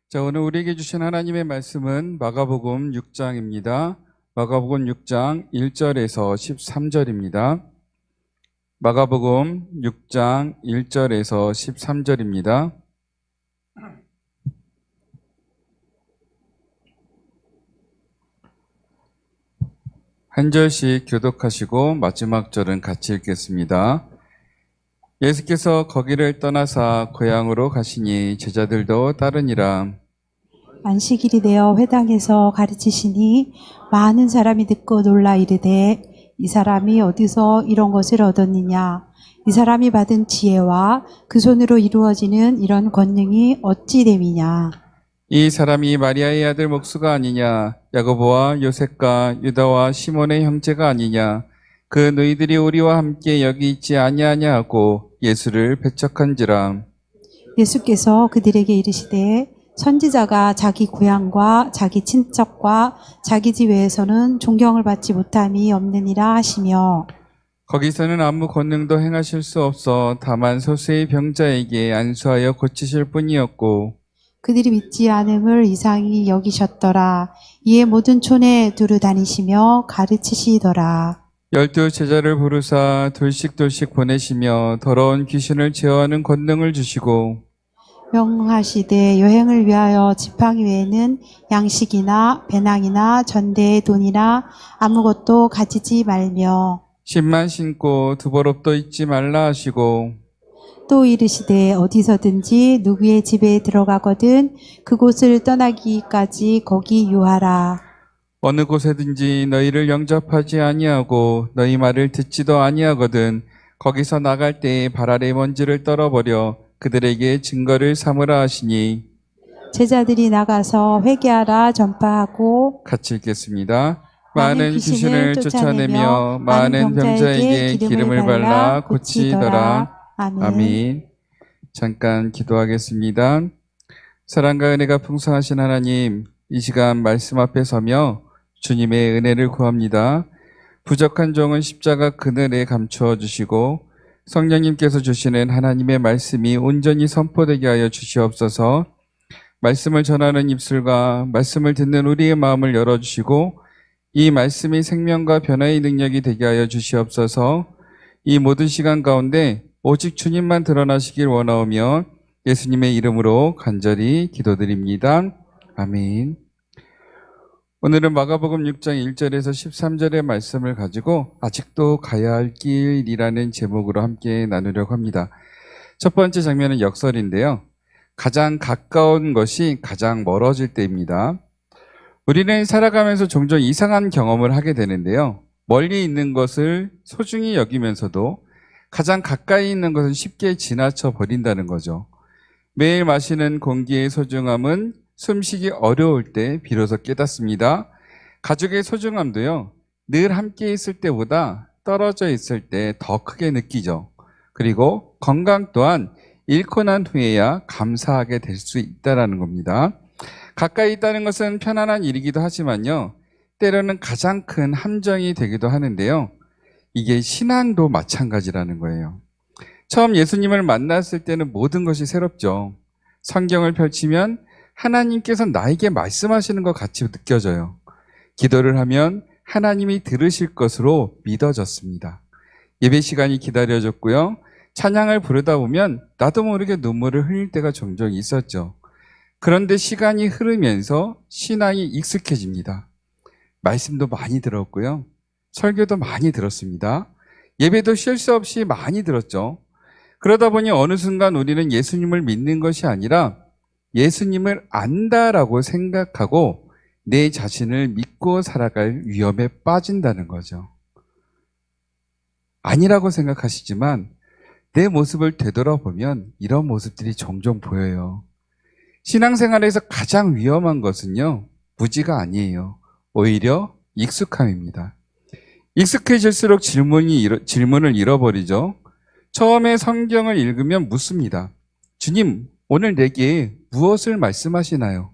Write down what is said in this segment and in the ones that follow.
자, 오늘 우리에게 주신 하나님의 말씀은 마가복음 6장입니다. 마가복음 6장 1절에서 13절입니다. 마가복음 6장 1절에서 13절입니다. 한 절씩 교독하시고 마지막 절은 같이 읽겠습니다. 예수께서 거기를 떠나사 고향으로 가시니 제자들도 따르니라. 안식일이 되어 회당에서 가르치시니 많은 사람이 듣고 놀라 이르되 이 사람이 어디서 이런 것을 얻었느냐? 이 사람이 받은 지혜와 그 손으로 이루어지는 이런 권능이 어찌 됨이냐? 이 사람이 마리아의 아들 목수가 아니냐? 야고보와 요셉과 유다와 시몬의 형제가 아니냐? 그 너희들이 우리와 함께 여기 있지 아니하냐 하고 예수를 배척한지라. 예수께서 그들에게 이르시되 선지자가 자기 고향과 자기 친척과 자기 집에서는 존경을 받지 못함이 없느니라 하시며, 거기서는 아무 권능도 행하실 수 없어 다만 소수의 병자에게 안수하여 고치실 뿐이었고, 그들이 믿지 않음을 이상히 여기셨더라. 이에 모든 촌에 두루 다니시며 가르치시더라. 12 제자를 부르사 둘씩 보내시며 더러운 귀신을 제어하는 권능을 주시고, 명하시되 여행을 위하여 지팡이 외에는 양식이나 배낭이나 전대의 돈이나 아무것도 가지지 말며, 신만 신고 두벌업도 잊지 말라 하시고, 또 이르시되 어디서든지 누구의 집에 들어가거든 그곳을 떠나기까지 거기 유하라. 어느 곳에든지 너희를 영접하지 아니하고 너희 말을 듣지도 아니하거든 거기서 나갈 때에 발 아래 먼지를 떨어버려 그들에게 증거를 삼으라 하시니. 제자들이 나가서 회개하라 전파하고, 같이 읽겠습니다. 많은 귀신을 쫓아내며 많은 병자에게 기름을 발라 고치더라. 아멘. 잠깐 기도하겠습니다. 사랑과 은혜가 풍성하신 하나님, 이 시간 말씀 앞에 서며 주님의 은혜를 구합니다. 부족한 종은 십자가 그늘에 감추어 주시고 성령님께서 주시는 하나님의 말씀이 온전히 선포되게 하여 주시옵소서. 말씀을 전하는 입술과 말씀을 듣는 우리의 마음을 열어주시고 이 말씀이 생명과 변화의 능력이 되게 하여 주시옵소서. 이 모든 시간 가운데 오직 주님만 드러나시길 원하오며 예수님의 이름으로 간절히 기도드립니다. 아멘. 오늘은 마가복음 6장 1절에서 13절의 말씀을 가지고 아직도 가야 할 길이라는 제목으로 함께 나누려고 합니다. 첫 번째 장면은 역설인데요. 가장 가까운 것이 가장 멀어질 때입니다. 우리는 살아가면서 종종 이상한 경험을 하게 되는데요. 멀리 있는 것을 소중히 여기면서도 가장 가까이 있는 것은 쉽게 지나쳐 버린다는 거죠. 매일 마시는 공기의 소중함은 숨쉬기 어려울 때 비로소 깨닫습니다. 가족의 소중함도요, 늘 함께 있을 때보다 떨어져 있을 때 더 크게 느끼죠. 그리고 건강 또한 잃고 난 후에야 감사하게 될 수 있다는 겁니다. 가까이 있다는 것은 편안한 일이기도 하지만요, 때로는 가장 큰 함정이 되기도 하는데요. 이게 신앙도 마찬가지라는 거예요. 처음 예수님을 만났을 때는 모든 것이 새롭죠. 성경을 펼치면 하나님께서 나에게 말씀하시는 것 같이 느껴져요. 기도를 하면 하나님이 들으실 것으로 믿어졌습니다. 예배 시간이 기다려졌고요. 찬양을 부르다 보면 나도 모르게 눈물을 흘릴 때가 종종 있었죠. 그런데 시간이 흐르면서 신앙이 익숙해집니다. 말씀도 많이 들었고요. 설교도 많이 들었습니다. 예배도 쉴 수 없이 많이 들었죠. 그러다 보니 어느 순간 우리는 예수님을 믿는 것이 아니라 예수님을 안다라고 생각하고 내 자신을 믿고 살아갈 위험에 빠진다는 거죠. 아니라고 생각하시지만 내 모습을 되돌아보면 이런 모습들이 종종 보여요. 신앙생활에서 가장 위험한 것은요, 무지가 아니에요. 오히려 익숙함입니다. 익숙해질수록 질문을 잃어버리죠. 처음에 성경을 읽으면 묻습니다. 주님, 오늘 내게 무엇을 말씀하시나요?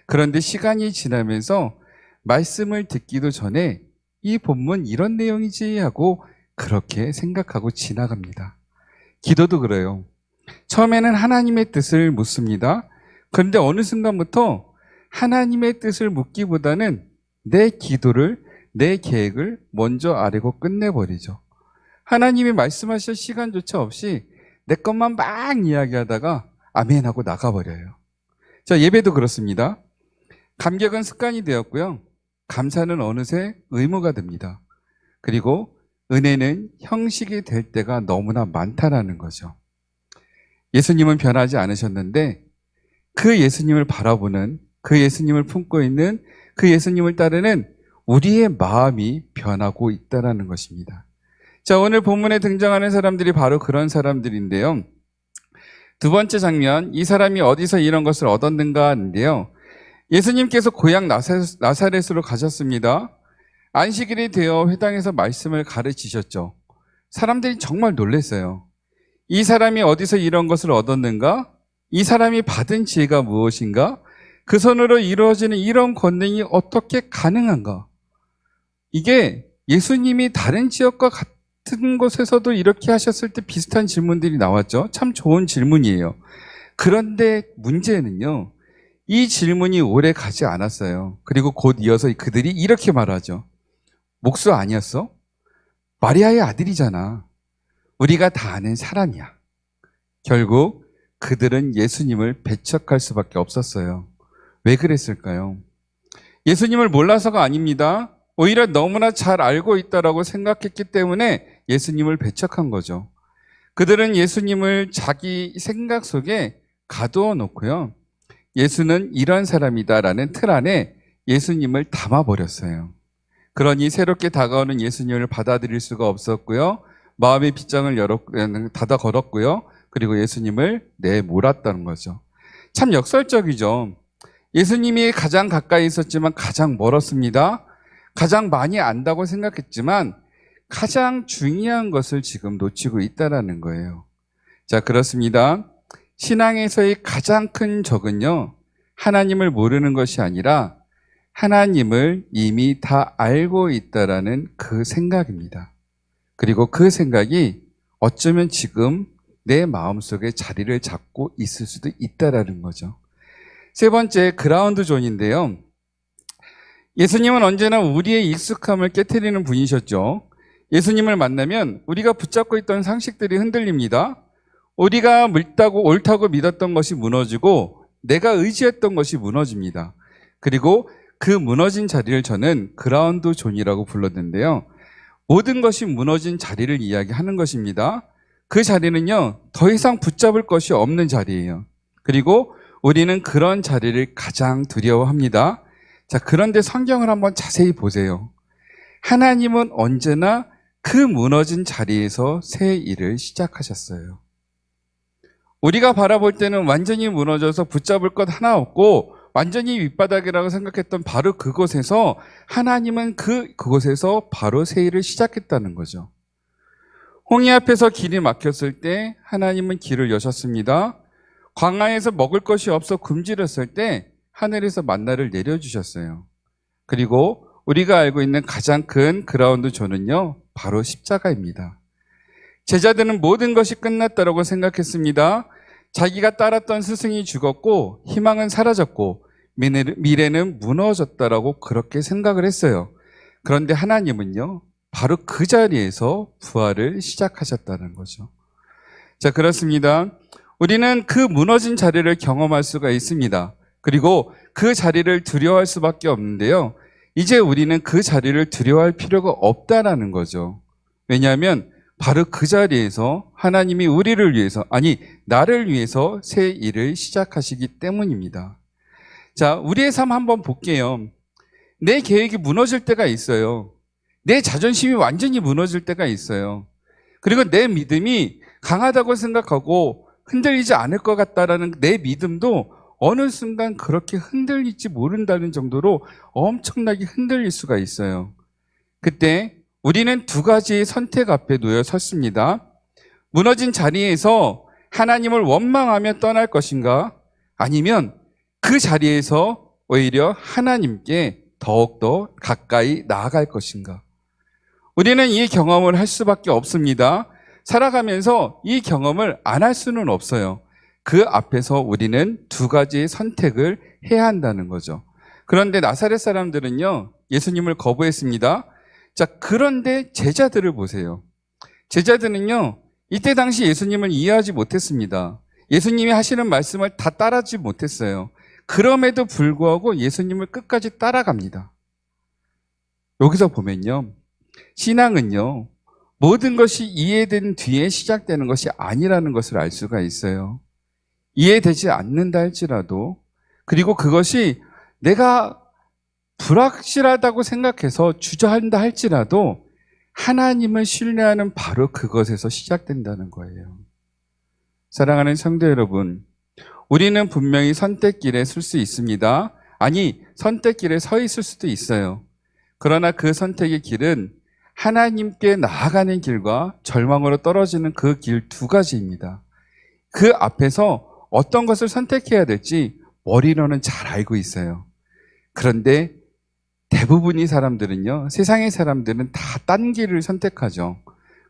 그런데 시간이 지나면서 말씀을 듣기도 전에 이 본문 이런 내용이지 하고 그렇게 생각하고 지나갑니다. 기도도 그래요. 처음에는 하나님의 뜻을 묻습니다. 그런데 어느 순간부터 하나님의 뜻을 묻기보다는 내 기도를, 내 계획을 먼저 아뢰고 끝내버리죠. 하나님이 말씀하실 시간조차 없이 내 것만 막 이야기하다가 아멘 하고 나가버려요. 자, 예배도 그렇습니다. 감격은 습관이 되었고요. 감사는 어느새 의무가 됩니다. 그리고 은혜는 형식이 될 때가 너무나 많다라는 거죠. 예수님은 변하지 않으셨는데 그 예수님을 바라보는, 그 예수님을 품고 있는, 그 예수님을 따르는 우리의 마음이 변하고 있다는 것입니다. 자, 오늘 본문에 등장하는 사람들이 바로 그런 사람들인데요. 두 번째 장면, 이 사람이 어디서 이런 것을 얻었는가 하는데요. 예수님께서 고향 나사렛으로 가셨습니다. 안식일이 되어 회당에서 말씀을 가르치셨죠. 사람들이 정말 놀랐어요. 이 사람이 어디서 이런 것을 얻었는가? 이 사람이 받은 지혜가 무엇인가? 그 손으로 이루어지는 이런 권능이 어떻게 가능한가? 이게 예수님이 다른 지역과 같은 곳에서도 이렇게 하셨을 때 비슷한 질문들이 나왔죠. 참 좋은 질문이에요. 그런데 문제는요, 이 질문이 오래 가지 않았어요. 그리고 곧 이어서 그들이 이렇게 말하죠. 목수 아니었어? 마리아의 아들이잖아. 우리가 다 아는 사람이야. 결국 그들은 예수님을 배척할 수밖에 없었어요. 왜 그랬을까요? 예수님을 몰라서가 아닙니다. 오히려 너무나 잘 알고 있다라고 생각했기 때문에 예수님을 배척한 거죠. 그들은 예수님을 자기 생각 속에 가두어 놓고요. 예수는 이런 사람이다라는 틀 안에 예수님을 담아버렸어요. 그러니 새롭게 다가오는 예수님을 받아들일 수가 없었고요. 마음의 빗장을 닫아 걸었고요. 그리고 예수님을 내몰았다는 거죠. 참 역설적이죠. 예수님이 가장 가까이 있었지만 가장 멀었습니다. 가장 많이 안다고 생각했지만 가장 중요한 것을 지금 놓치고 있다는 거예요. 자, 그렇습니다. 신앙에서의 가장 큰 적은요, 하나님을 모르는 것이 아니라 하나님을 이미 다 알고 있다라는 그 생각입니다. 그리고 그 생각이 어쩌면 지금 내 마음속에 자리를 잡고 있을 수도 있다라는 거죠. 세 번째, 그라운드 존인데요. 예수님은 언제나 우리의 익숙함을 깨트리는 분이셨죠. 예수님을 만나면 우리가 붙잡고 있던 상식들이 흔들립니다. 우리가 옳다고 믿었던 것이 무너지고 내가 의지했던 것이 무너집니다. 그리고 그 무너진 자리를 저는 그라운드 존이라고 불렀는데요. 모든 것이 무너진 자리를 이야기하는 것입니다. 그 자리는요, 더 이상 붙잡을 것이 없는 자리예요. 그리고 우리는 그런 자리를 가장 두려워합니다. 자, 그런데 성경을 한번 자세히 보세요. 하나님은 언제나 그 무너진 자리에서 새 일을 시작하셨어요. 우리가 바라볼 때는 완전히 무너져서 붙잡을 것 하나 없고 완전히 윗바닥이라고 생각했던 바로 그곳에서 하나님은 그곳에서 바로 새 일을 시작했다는 거죠. 홍해 앞에서 길이 막혔을 때 하나님은 길을 여셨습니다. 광야에서 먹을 것이 없어 굶주렸을 때 하늘에서 만나를 내려주셨어요. 그리고 우리가 알고 있는 가장 큰 그라운드 존은요, 바로 십자가입니다. 제자들은 모든 것이 끝났다고 생각했습니다. 자기가 따랐던 스승이 죽었고 희망은 사라졌고 미래는 무너졌다라고 그렇게 생각을 했어요. 그런데 하나님은요, 바로 그 자리에서 부활을 시작하셨다는 거죠. 자, 그렇습니다. 우리는 그 무너진 자리를 경험할 수가 있습니다. 그리고 그 자리를 두려워할 수밖에 없는데요. 이제 우리는 그 자리를 두려워할 필요가 없다라는 거죠. 왜냐하면 바로 그 자리에서 하나님이 우리를 위해서, 아니 나를 위해서 새 일을 시작하시기 때문입니다. 자, 우리의 삶 한번 볼게요. 내 계획이 무너질 때가 있어요. 내 자존심이 완전히 무너질 때가 있어요. 그리고 내 믿음이 강하다고 생각하고 흔들리지 않을 것 같다라는 내 믿음도 어느 순간 그렇게 흔들릴지 모른다는 정도로 엄청나게 흔들릴 수가 있어요. 그때 우리는 두 가지의 선택 앞에 놓여 섰습니다. 무너진 자리에서 하나님을 원망하며 떠날 것인가? 아니면 그 자리에서 오히려 하나님께 더욱더 가까이 나아갈 것인가? 우리는 이 경험을 할 수밖에 없습니다. 살아가면서 이 경험을 안 할 수는 없어요. 그 앞에서 우리는 두 가지의 선택을 해야 한다는 거죠. 그런데 나사렛 사람들은요, 예수님을 거부했습니다. 자, 그런데 제자들을 보세요. 제자들은요, 이때 당시 예수님을 이해하지 못했습니다. 예수님이 하시는 말씀을 다 따라하지 못했어요. 그럼에도 불구하고 예수님을 끝까지 따라갑니다. 여기서 보면요, 신앙은요, 모든 것이 이해된 뒤에 시작되는 것이 아니라는 것을 알 수가 있어요. 이해되지 않는다 할지라도, 그리고 그것이 내가 불확실하다고 생각해서 주저한다 할지라도 하나님을 신뢰하는 바로 그것에서 시작된다는 거예요. 사랑하는 성도 여러분, 우리는 분명히 선택길에 설 수 있습니다. 아니, 선택길에 서 있을 수도 있어요. 그러나 그 선택의 길은 하나님께 나아가는 길과 절망으로 떨어지는 그 길 두 가지입니다. 그 앞에서 어떤 것을 선택해야 될지 머리로는 잘 알고 있어요. 그런데 대부분의 사람들은요, 세상의 사람들은 다 딴 길을 선택하죠.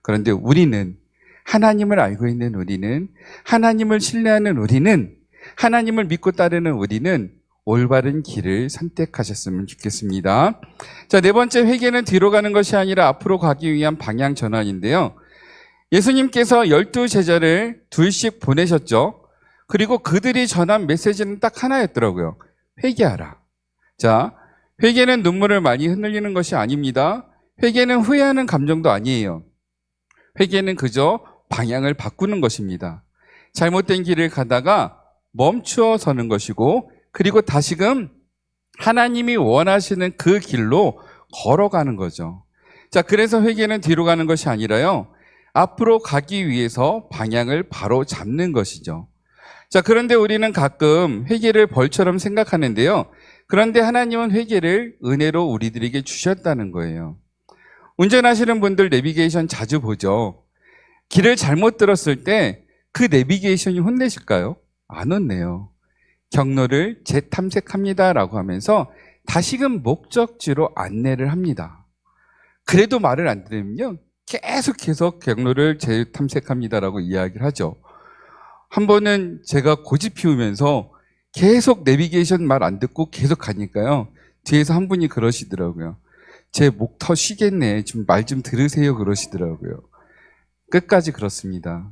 그런데 우리는, 하나님을 알고 있는 우리는, 하나님을 신뢰하는 우리는, 하나님을 믿고 따르는 우리는 올바른 길을 선택하셨으면 좋겠습니다. 자, 네 번째, 회개는 뒤로 가는 것이 아니라 앞으로 가기 위한 방향 전환인데요. 예수님께서 12제자를 둘씩 보내셨죠. 그리고 그들이 전한 메시지는 딱 하나였더라고요. 회개하라. 자, 회개는 눈물을 많이 흔들리는 것이 아닙니다. 회개는 후회하는 감정도 아니에요. 회개는 그저 방향을 바꾸는 것입니다. 잘못된 길을 가다가 멈추어 서는 것이고, 그리고 다시금 하나님이 원하시는 그 길로 걸어가는 거죠. 자, 그래서 회개는 뒤로 가는 것이 아니라요, 앞으로 가기 위해서 방향을 바로 잡는 것이죠. 자, 그런데 우리는 가끔 회개를 벌처럼 생각하는데요. 그런데 하나님은 회개를 은혜로 우리들에게 주셨다는 거예요. 운전하시는 분들 내비게이션 자주 보죠. 길을 잘못 들었을 때 그 내비게이션이 혼내실까요? 안 혼내요. 경로를 재탐색합니다라고 하면서 다시금 목적지로 안내를 합니다. 그래도 말을 안 들으면요, 계속해서 경로를 재탐색합니다라고 이야기를 하죠. 한 번은 제가 고집 피우면서 계속 내비게이션 말 안 듣고 계속 가니까요, 뒤에서 한 분이 그러시더라고요. 제 목 터 쉬겠네, 좀 말 좀 들으세요, 그러시더라고요. 끝까지 그렇습니다.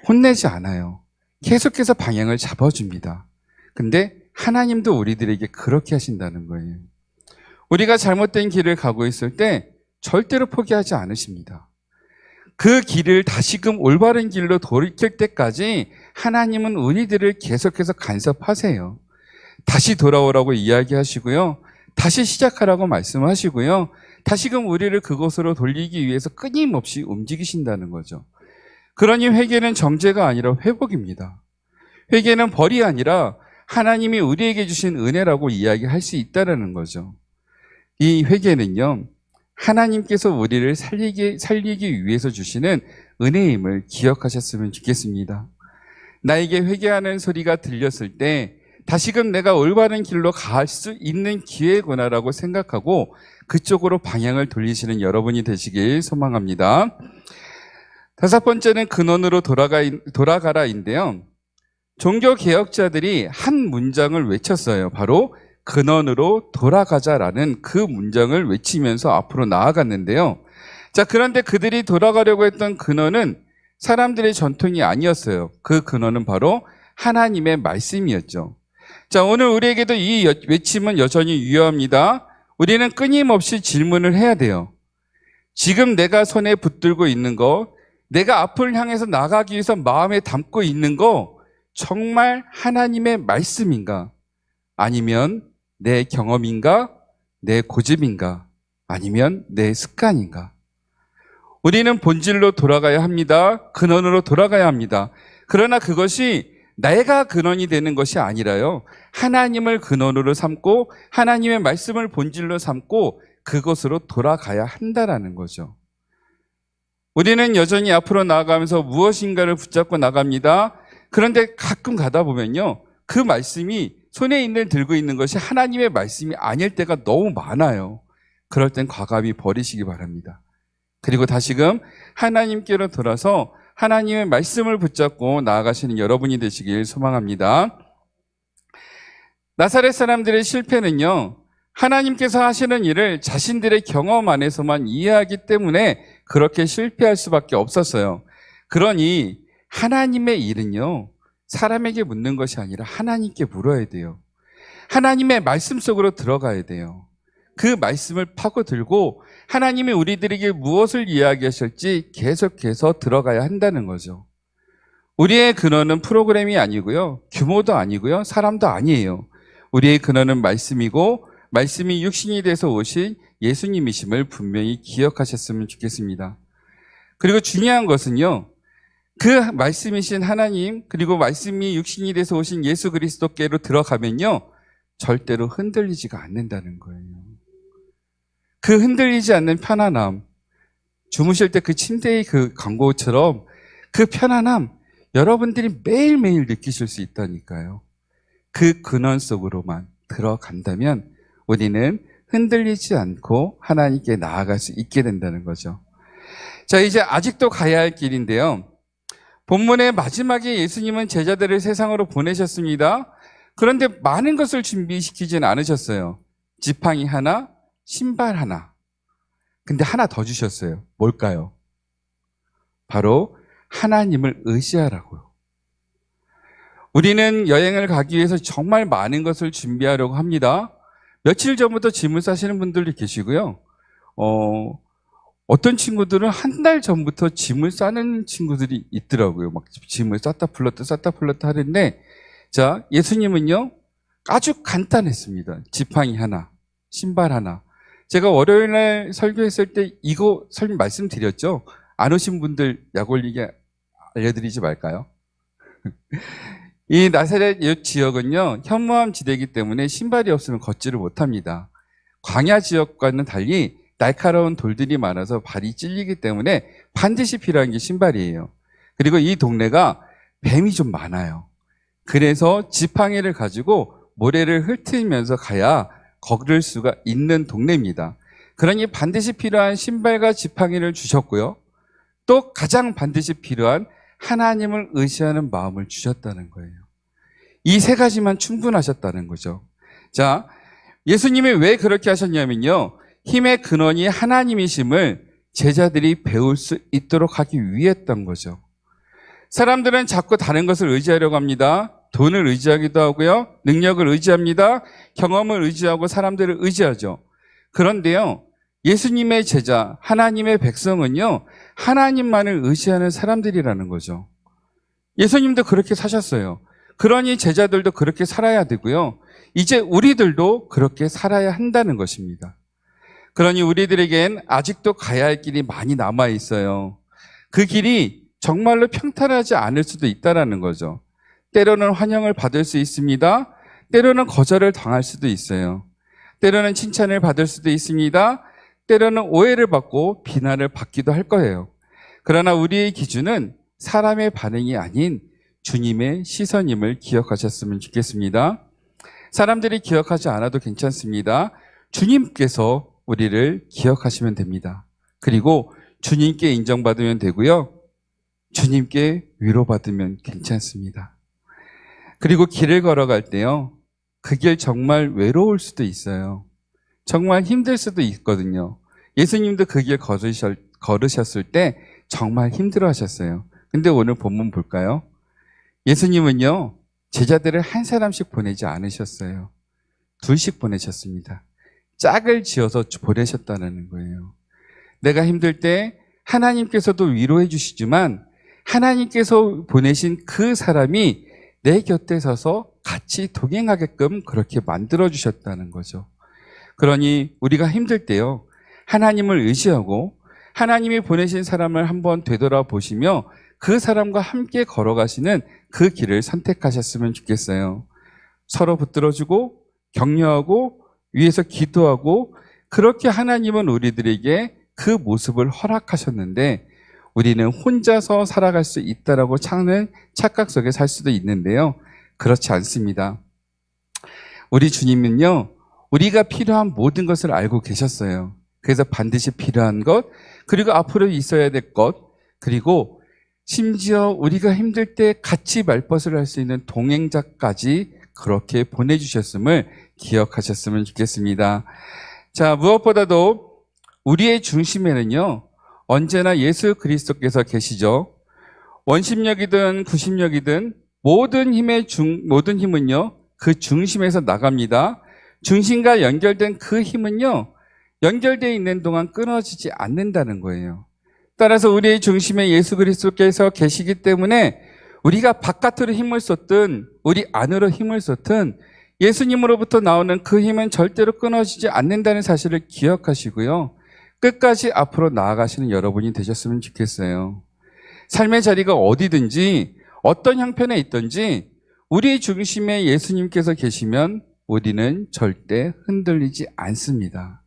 혼내지 않아요. 계속해서 방향을 잡아줍니다. 근데 하나님도 우리들에게 그렇게 하신다는 거예요. 우리가 잘못된 길을 가고 있을 때 절대로 포기하지 않으십니다. 그 길을 다시금 올바른 길로 돌이킬 때까지 하나님은 우리들을 계속해서 간섭하세요. 다시 돌아오라고 이야기하시고요, 다시 시작하라고 말씀하시고요, 다시금 우리를 그곳으로 돌리기 위해서 끊임없이 움직이신다는 거죠. 그러니 회개는 정죄가 아니라 회복입니다. 회개는 벌이 아니라 하나님이 우리에게 주신 은혜라고 이야기할 수 있다는 거죠. 이 회개는요, 하나님께서 우리를 살리기 위해서 주시는 은혜임을 기억하셨으면 좋겠습니다. 나에게 회개하는 소리가 들렸을 때 다시금 내가 올바른 길로 갈 수 있는 기회구나라고 생각하고 그쪽으로 방향을 돌리시는 여러분이 되시길 소망합니다. 다섯 번째는 근원으로 돌아가라인데요. 종교개혁자들이 한 문장을 외쳤어요. 바로 근원으로 돌아가자라는 그 문장을 외치면서 앞으로 나아갔는데요. 자, 그런데 그들이 돌아가려고 했던 근원은 사람들의 전통이 아니었어요. 그 근원은 바로 하나님의 말씀이었죠. 자, 오늘 우리에게도 이 외침은 여전히 유효합니다. 우리는 끊임없이 질문을 해야 돼요. 지금 내가 손에 붙들고 있는 거, 내가 앞을 향해서 나가기 위해서 마음에 담고 있는 거 정말 하나님의 말씀인가? 아니면 내 경험인가? 내 고집인가? 아니면 내 습관인가? 우리는 본질로 돌아가야 합니다. 근원으로 돌아가야 합니다. 그러나 그것이 내가 근원이 되는 것이 아니라요, 하나님을 근원으로 삼고 하나님의 말씀을 본질로 삼고 그것으로 돌아가야 한다라는 거죠. 우리는 여전히 앞으로 나아가면서 무엇인가를 붙잡고 나갑니다. 그런데 가끔 가다 보면요, 그 말씀이 손에 들고 있는 것이 하나님의 말씀이 아닐 때가 너무 많아요. 그럴 땐 과감히 버리시기 바랍니다. 그리고 다시금 하나님께로 돌아서 하나님의 말씀을 붙잡고 나아가시는 여러분이 되시길 소망합니다. 나사렛 사람들의 실패는요, 하나님께서 하시는 일을 자신들의 경험 안에서만 이해하기 때문에 그렇게 실패할 수밖에 없었어요. 그러니 하나님의 일은요, 사람에게 묻는 것이 아니라 하나님께 물어야 돼요. 하나님의 말씀 속으로 들어가야 돼요. 그 말씀을 파고들고 하나님이 우리들에게 무엇을 이야기하실지 계속해서 들어가야 한다는 거죠. 우리의 근원은 프로그램이 아니고요, 규모도 아니고요, 사람도 아니에요. 우리의 근원은 말씀이고 말씀이 육신이 돼서 오신 예수님이심을 분명히 기억하셨으면 좋겠습니다. 그리고 중요한 것은요, 그 말씀이신 하나님, 그리고 말씀이 육신이 돼서 오신 예수 그리스도께로 들어가면요, 절대로 흔들리지가 않는다는 거예요. 그 흔들리지 않는 편안함, 주무실 때 그 침대의 그 광고처럼 그 편안함, 여러분들이 매일매일 느끼실 수 있다니까요. 그 근원 속으로만 들어간다면 우리는 흔들리지 않고 하나님께 나아갈 수 있게 된다는 거죠. 자, 이제 아직도 가야 할 길인데요. 본문의 마지막에 예수님은 제자들을 세상으로 보내셨습니다. 그런데 많은 것을 준비시키진 않으셨어요. 지팡이 하나, 신발 하나. 근데 하나 더 주셨어요. 뭘까요? 바로 하나님을 의지하라고요. 우리는 여행을 가기 위해서 정말 많은 것을 준비하려고 합니다. 며칠 전부터 짐을 싸시는 분들도 계시고요. 어떤 친구들은 한 달 전부터 짐을 싸는 친구들이 있더라고요. 막 짐을 쌌다 풀렀다 하는데, 자, 예수님은요, 아주 간단했습니다. 지팡이 하나, 신발 하나. 제가 월요일 날 설교했을 때 이거 말씀드렸죠? 안 오신 분들 약 올리게 알려드리지 말까요? 이 나사렛 지역은요, 현무암 지대이기 때문에 신발이 없으면 걷지를 못합니다. 광야 지역과는 달리 날카로운 돌들이 많아서 발이 찔리기 때문에 반드시 필요한 게 신발이에요. 그리고 이 동네가 뱀이 좀 많아요. 그래서 지팡이를 가지고 모래를 훑으면서 가야 걸을 수가 있는 동네입니다. 그러니 반드시 필요한 신발과 지팡이를 주셨고요. 또 가장 반드시 필요한 하나님을 의지하는 마음을 주셨다는 거예요. 이 세 가지만 충분하셨다는 거죠. 자, 예수님이 왜 그렇게 하셨냐면요, 힘의 근원이 하나님이심을 제자들이 배울 수 있도록 하기 위했던 거죠. 사람들은 자꾸 다른 것을 의지하려고 합니다. 돈을 의지하기도 하고요, 능력을 의지합니다. 경험을 의지하고 사람들을 의지하죠. 그런데요, 예수님의 제자, 하나님의 백성은요, 하나님만을 의지하는 사람들이라는 거죠. 예수님도 그렇게 사셨어요. 그러니 제자들도 그렇게 살아야 되고요, 이제 우리들도 그렇게 살아야 한다는 것입니다. 그러니 우리들에겐 아직도 가야 할 길이 많이 남아 있어요. 그 길이 정말로 평탄하지 않을 수도 있다는 거죠. 때로는 환영을 받을 수 있습니다. 때로는 거절을 당할 수도 있어요. 때로는 칭찬을 받을 수도 있습니다. 때로는 오해를 받고 비난을 받기도 할 거예요. 그러나 우리의 기준은 사람의 반응이 아닌 주님의 시선임을 기억하셨으면 좋겠습니다. 사람들이 기억하지 않아도 괜찮습니다. 주님께서 우리를 기억하시면 됩니다. 그리고 주님께 인정받으면 되고요, 주님께 위로받으면 괜찮습니다. 그리고 길을 걸어갈 때요, 그 길 정말 외로울 수도 있어요. 정말 힘들 수도 있거든요. 예수님도 그 길 걸으셨을 때 정말 힘들어 하셨어요. 근데 오늘 본문 볼까요? 예수님은요, 제자들을 한 사람씩 보내지 않으셨어요. 둘씩 보내셨습니다. 짝을 지어서 보내셨다는 거예요. 내가 힘들 때 하나님께서도 위로해 주시지만 하나님께서 보내신 그 사람이 내 곁에 서서 같이 동행하게끔 그렇게 만들어 주셨다는 거죠. 그러니 우리가 힘들 때요, 하나님을 의지하고 하나님이 보내신 사람을 한번 되돌아보시며 그 사람과 함께 걸어가시는 그 길을 선택하셨으면 좋겠어요. 서로 붙들어주고 격려하고 위에서 기도하고, 그렇게 하나님은 우리들에게 그 모습을 허락하셨는데 우리는 혼자서 살아갈 수 있다라고 찾는 착각 속에 살 수도 있는데요, 그렇지 않습니다. 우리 주님은요, 우리가 필요한 모든 것을 알고 계셨어요. 그래서 반드시 필요한 것, 그리고 앞으로 있어야 될 것, 그리고 심지어 우리가 힘들 때 같이 말벗을 할 수 있는 동행자까지 그렇게 보내주셨음을 기억하셨으면 좋겠습니다. 자, 무엇보다도 우리의 중심에는요, 언제나 예수 그리스도께서 계시죠. 원심력이든 구심력이든 모든 힘은요, 그 중심에서 나갑니다. 중심과 연결된 그 힘은요, 연결되어 있는 동안 끊어지지 않는다는 거예요. 따라서 우리의 중심에 예수 그리스도께서 계시기 때문에 우리가 바깥으로 힘을 쏟든 우리 안으로 힘을 쏟든 예수님으로부터 나오는 그 힘은 절대로 끊어지지 않는다는 사실을 기억하시고요. 끝까지 앞으로 나아가시는 여러분이 되셨으면 좋겠어요. 삶의 자리가 어디든지 어떤 형편에 있든지 우리의 중심에 예수님께서 계시면 우리는 절대 흔들리지 않습니다.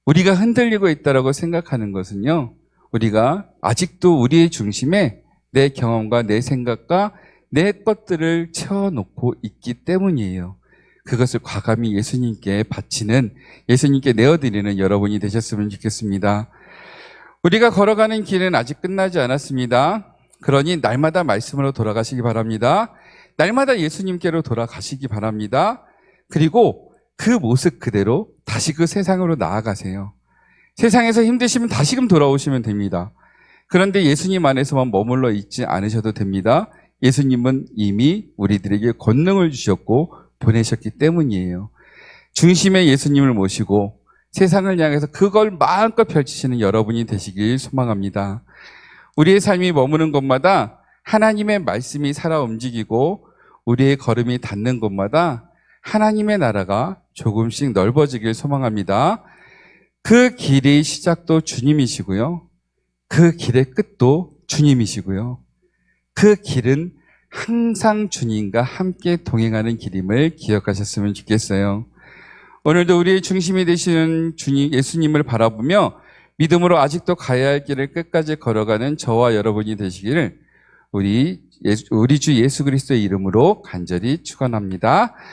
우리가 흔들리고 있다고 생각하는 것은요, 우리가 아직도 우리의 중심에 내 경험과 내 생각과 내 것들을 채워놓고 있기 때문이에요. 그것을 과감히 예수님께 바치는, 예수님께 내어드리는 여러분이 되셨으면 좋겠습니다. 우리가 걸어가는 길은 아직 끝나지 않았습니다. 그러니 날마다 말씀으로 돌아가시기 바랍니다. 날마다 예수님께로 돌아가시기 바랍니다. 그리고 그 모습 그대로 다시 그 세상으로 나아가세요. 세상에서 힘드시면 다시금 돌아오시면 됩니다. 그런데 예수님 안에서만 머물러 있지 않으셔도 됩니다. 예수님은 이미 우리들에게 권능을 주셨고 보내셨기 때문이에요. 중심에 예수님을 모시고 세상을 향해서 그걸 마음껏 펼치시는 여러분이 되시길 소망합니다. 우리의 삶이 머무는 곳마다 하나님의 말씀이 살아 움직이고 우리의 걸음이 닿는 곳마다 하나님의 나라가 조금씩 넓어지길 소망합니다. 그 길의 시작도 주님이시고요. 그 길의 끝도 주님이시고요. 그 길은 항상 주님과 함께 동행하는 길임을 기억하셨으면 좋겠어요. 오늘도 우리의 중심이 되시는 주님, 예수님을 바라보며 믿음으로 아직도 가야 할 길을 끝까지 걸어가는 저와 여러분이 되시기를 우리 주 예수 그리스도의 이름으로 간절히 축원합니다.